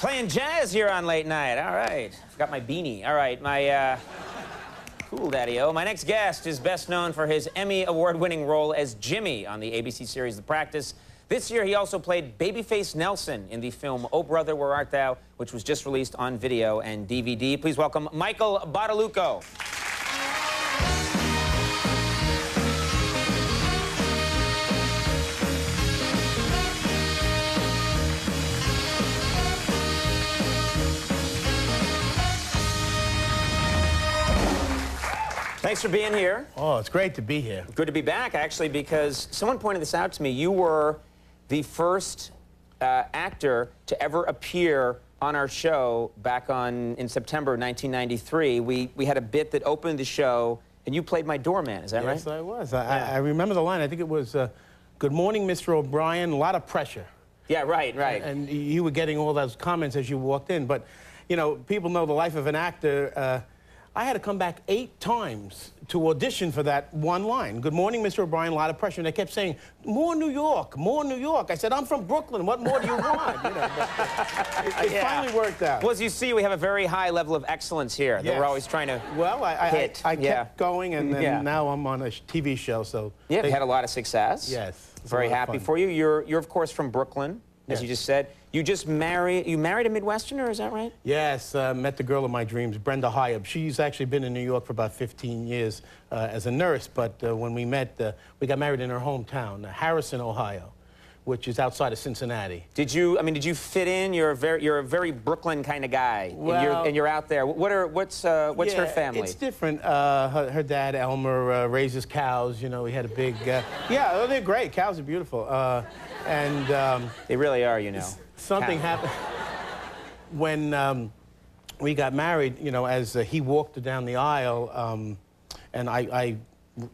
Playing jazz here on Late Night. All right. Forgot my beanie. All right, my, cool daddy-o. My next guest is best known for his Emmy award-winning role as Jimmy on the ABC series The Practice. This year, he also played Babyface Nelson in the film Oh Brother, Where Art Thou, which was just released on video and DVD. Please welcome Michael Badalucco. Thanks for being here. Oh, it's great to be here. Good to be back, actually, because someone pointed this out to me. You were the first actor to ever appear on our show back in September 1993. We had a bit that opened the show, and you played my doorman. Is that right? Yes, I was. I remember the line. I think it was, "Good morning, Mr. O'Brien." A lot of pressure. Yeah, right. And you were getting all those comments as you walked in. But, you know, people know the life of an actor. I had to come back 8 times to audition for that one line. "Good morning, Mr. O'Brien," a lot of pressure. And they kept saying, "More New York, more New York." I said, "I'm from Brooklyn. What more do you want?" You know, but it finally worked out. Well, as you see, we have a very high level of excellence here that we're always trying to hit. I kept going, and then now I'm on a TV show. So yeah, you've had a lot of success. Yes. Very happy for you. You're of course from Brooklyn, as you just said. You just married a Midwesterner, is that right? Yes, met the girl of my dreams, Brenda Hyab. She's actually been in New York for about 15 years as a nurse, but when we met, we got married in her hometown, Harrison, Ohio, which is outside of Cincinnati. Did you fit in? You're a very Brooklyn kind of guy, well, and you're out there. What's her family? It's different. Her dad, Elmer, raises cows. You know, he had a big. Yeah, they're great. Cows are beautiful, and they really are. You know. Something happened when we got married, you know, as he walked down the aisle, and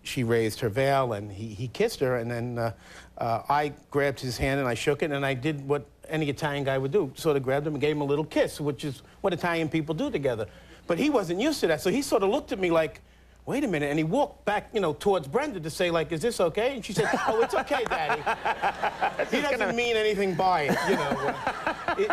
she raised her veil, and he kissed her, and then I grabbed his hand, and I shook it, and I did what any Italian guy would do, sort of grabbed him and gave him a little kiss, which is what Italian people do together. But he wasn't used to that, so he sort of looked at me like, "Wait a minute," and he walked back, you know, towards Brenda to say, like, "Is this okay?" And she said, "Oh, it's okay, Daddy." He doesn't mean anything by it, you know.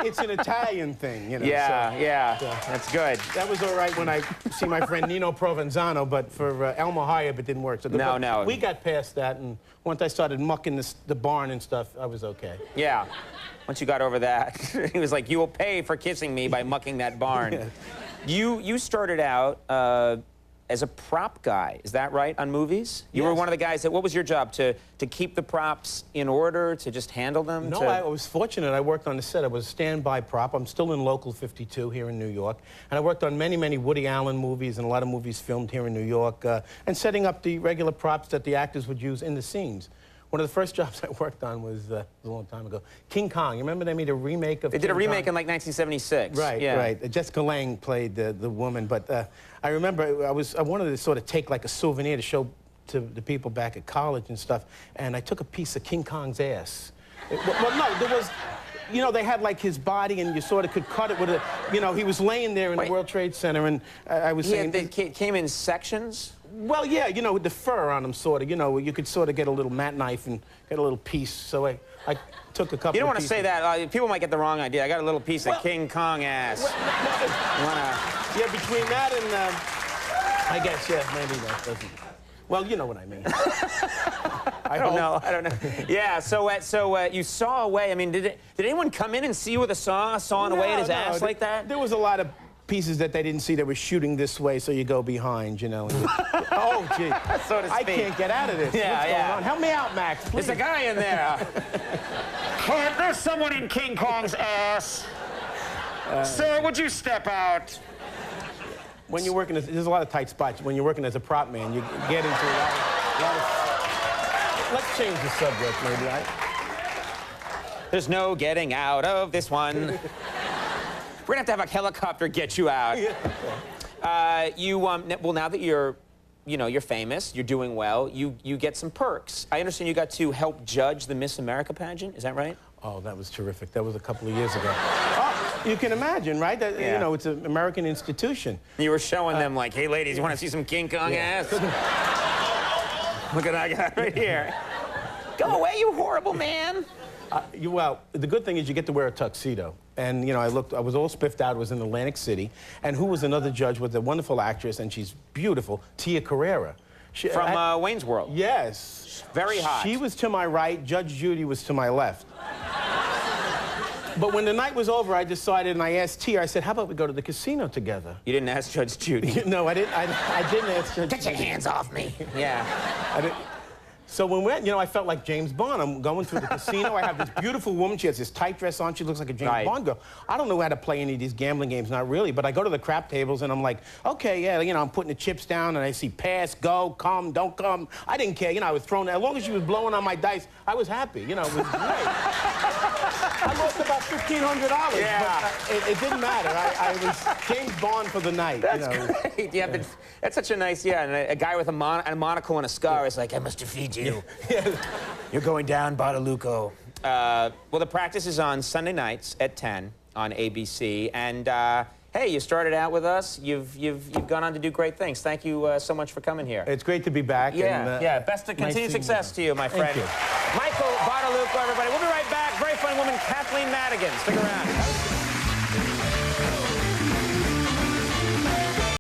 It's an Italian thing, you know. Yeah, that's good. That was all right when I see my friend Nino Provenzano, but for Elmer Hyab, it didn't work. So no. We got past that, and once I started mucking the barn and stuff, I was okay. Yeah. Once you got over that, he was like, "You will pay for kissing me by mucking that barn." Yeah. You started out as a prop guy, is that right, on movies? You were one of the guys that, what was your job, to keep the props in order, to just handle them? No, I was fortunate. I worked on the set. I was a standby prop. I'm still in Local 52 here in New York. And I worked on many, many Woody Allen movies and a lot of movies filmed here in New York, and setting up the regular props that the actors would use in the scenes. One of the first jobs I worked on was a long time ago. King Kong. You remember they made a remake of They did a remake in like 1976. Right, right. Jessica Lange played the woman. But I remember I wanted to sort of take like a souvenir to show to the people back at college and stuff. And I took a piece of King Kong's ass. Well, no, there was... You know, they had like his body, and you sort of could cut it with a... You know, he was laying there in the World Trade Center, and I was saying... It came in sections? Well, yeah, you know, with the fur on him, sort of. You know, you could sort of get a little mat knife and get a little piece. So I took a couple. You don't of want to pieces. say that. People might get the wrong idea. I got a little piece of King Kong ass. Yeah, between that and I guess, yeah, maybe that doesn't. Well, you know what I mean. I don't know. Yeah, so you saw away. I mean, did anyone come in and see you with a saw sawing away at his ass like that? There was a lot of pieces that they didn't see that were shooting this way, so you go behind, you know. Oh, gee. So to speak. I can't get out of this. What's going on? Help me out, Max, please. There's a guy in there. There's someone in King Kong's ass. Sir, would you step out? When you're working, there's a lot of tight spots. When you're working as a prop man, you get into a lot of... Let's change the subject, maybe. There's no getting out of this one. We're gonna have a helicopter get you out. Well, now that you're famous, you're doing well, you get some perks. I understand you got to help judge the Miss America pageant, is that right? Oh, that was terrific. That was a couple of years ago. Oh, you can imagine, right? That, you know, it's an American institution. You were showing them like, "Hey, ladies, you want to see some King Kong ass? Look at that guy right here. Go away, you horrible man." Well, the good thing is you get to wear a tuxedo. And, you know, I was all spiffed out. It was in Atlantic City. And who was another judge was a wonderful actress, and she's beautiful, Tia Carrera. From Wayne's World. Yes. Very hot. She was to my right, Judge Judy was to my left. But when the night was over, I decided, and I asked Tia, I said, how about we go to the casino together? You didn't ask Judge Judy. No, I didn't ask Judge Get your hands off me. Yeah. So when we went, you know, I felt like James Bond. I'm going through the casino. I have this beautiful woman. She has this tight dress on. She looks like a James Bond girl. I don't know how to play any of these gambling games, not really. But I go to the crap tables, and I'm like, okay, yeah, you know, I'm putting the chips down, and I see pass, go, come, don't come. I didn't care. You know, I was throwing. As long as she was blowing on my dice, I was happy. You know, it was great. I lost about $1,500. Yeah. But it didn't matter. I was James Bond for the night. That's great. Yeah, but that's such a nice, and a guy with a monocle and a scar is like, I must defeat you. Yeah. You're going down, Badalucco. Well, the practice is on Sunday nights at 10 on ABC. And, hey, you started out with us. You've gone on to do great things. Thank you so much for coming here. It's great to be back. Yeah, and, best of continued success to you, my friend. Thank you. Michael Badalucco, everybody. We'll be right back. Very funny woman, Kathleen Madigan. Stick around.